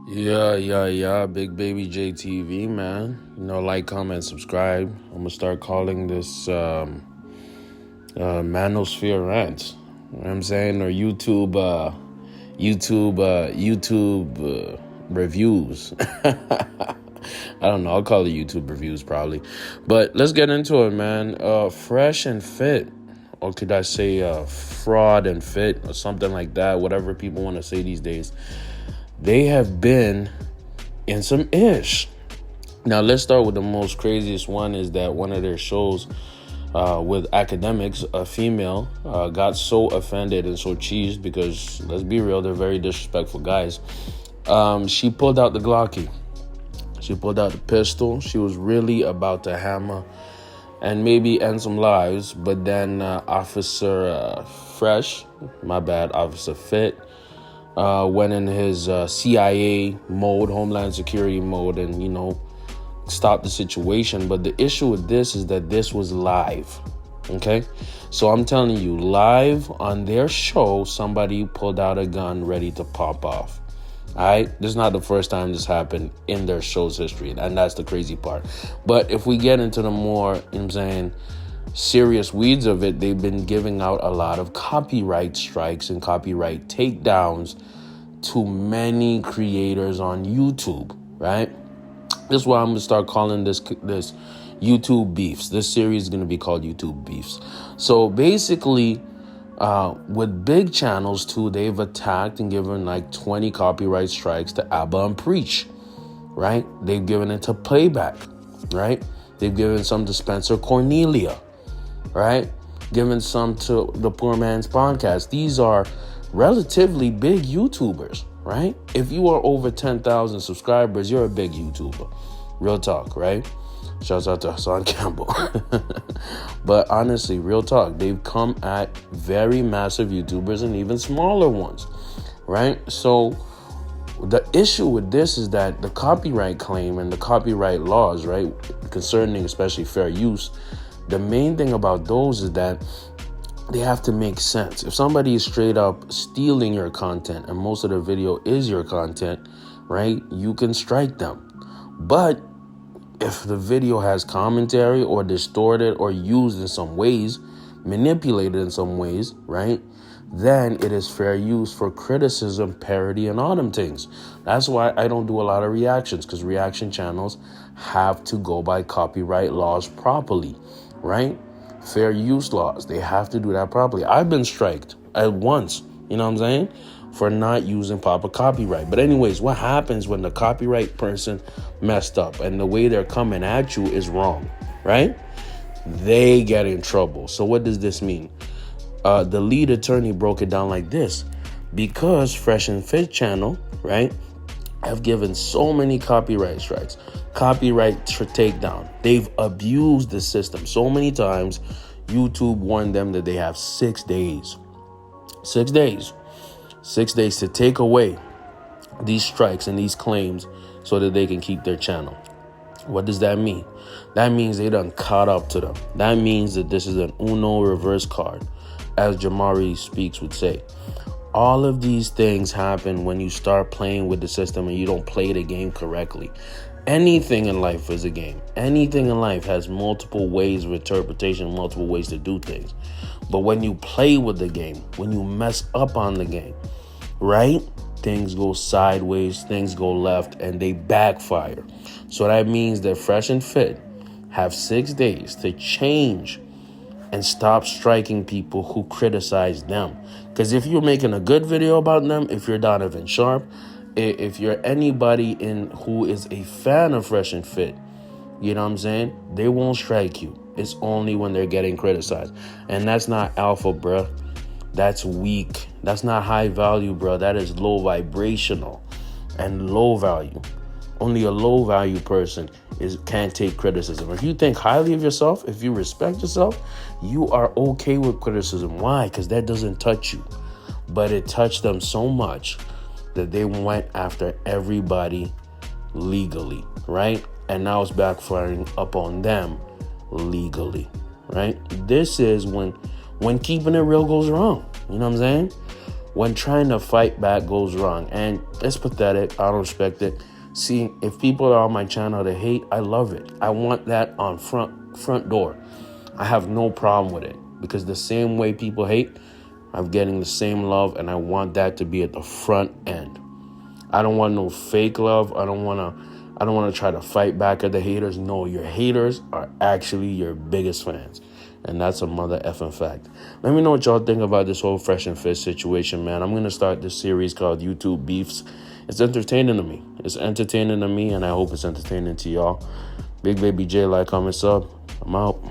Yeah. Big Baby JTV, man. Like, comment, subscribe. I'm gonna start calling this Manosphere Rant. You know what I'm saying? Or YouTube reviews. I don't know. I'll call it YouTube reviews probably. But let's get into it, man. Fresh and Fit. Or could I say fraud and fit or something like that? Whatever people want to say these days. They have been in some ish. Now, let's start with the most craziest one is that one of their shows with academics, a female, got so offended and so cheesed because, let's be real, they're very disrespectful guys. She pulled out the Glocky. She pulled out the pistol. She was really about to hammer and maybe end some lives. But then Officer Officer Fit, went in his CIA mode, Homeland Security mode, and, stopped the situation. But the issue with this is that this was live, okay? So I'm telling you, live on their show, somebody pulled out a gun ready to pop off, all right? This is not the first time this happened in their show's history, and that's the crazy part. But if we get into the more, serious weeds of it, they've been giving out a lot of copyright strikes and copyright takedowns to many creators on YouTube, right? This is why I'm going to start calling this YouTube Beefs. This series is going to be called YouTube Beefs. So basically, with big channels too, they've attacked and given like 20 copyright strikes to Abba and Preach, right? They've given it to Playback, right? They've given some to Spencer Cornelia, right? Given some to the Poor Man's Podcast. These are relatively big YouTubers, right? If you are over 10,000 subscribers, you're a big YouTuber. Real talk, right? Shouts out to Hassan Campbell. But honestly, real talk, they've come at very massive YouTubers and even smaller ones, right? So the issue with this is that the copyright claim and the copyright laws, right, concerning especially fair use, the main thing about those is that they have to make sense. If somebody is straight up stealing your content and most of the video is your content, right, you can strike them. But if the video has commentary or distorted or used in some ways, manipulated in some ways, right, then it is fair use for criticism, parody, and all them things. That's why I don't do a lot of reactions, because reaction channels have to go by copyright laws properly, right? Fair use laws. They have to do that properly. I've been striked at once, you know what I'm saying, for not using proper copyright. But anyways, what happens when the copyright person messed up and the way they're coming at you is wrong, right? They get in trouble. So what does this mean? The lead attorney broke it down like this. Because Fresh and Fit channel, right, have given so many copyright strikes, copyright takedown. They've abused the system so many times. YouTube warned them that they have 6 days. 6 days. 6 days to take away these strikes and these claims so that they can keep their channel. What does that mean? That means they done caught up to them. That means that this is an Uno reverse card, as Jamari Speaks would say. All of these things happen when you start playing with the system and you don't play the game correctly. Anything in life is a game. Anything in life has multiple ways of interpretation, multiple ways to do things. But when you play with the game, when you mess up on the game, right, things go sideways, things go left, and they backfire. So that means that Fresh and Fit have 6 days to change and stop striking people who criticize them. Because if you're making a good video about them, if you're Donovan Sharp, if you're anybody who is a fan of Fresh and Fit, you know what I'm saying, they won't strike you. It's only when they're getting criticized. And that's not alpha, bruh. That's weak. That's not high value, bruh. That is low vibrational and low value. Only a low value person can't take criticism. If you think highly of yourself, if you respect yourself, you are okay with criticism. Why? Because that doesn't touch you. But it touched them so much that they went after everybody legally, right? And now it's backfiring up on them legally, right? This is when keeping it real goes wrong. You know what I'm saying? when trying to fight back goes wrong. And it's pathetic. I don't respect it. See, if people are on my channel to hate, I love it. I want that on front door. I have no problem with it, because the same way people hate, I'm getting the same love, and I want that to be at the front end. I don't want no fake love. I don't want to try to fight back at the haters. No, your haters are actually your biggest fans. And that's a mother effing fact. Let me know what y'all think about this whole Fresh and Fit situation, man. I'm going to start this series called YouTube Beefs. It's entertaining to me. And I hope it's entertaining to y'all. Big Baby J, like, comment, sub. I'm out.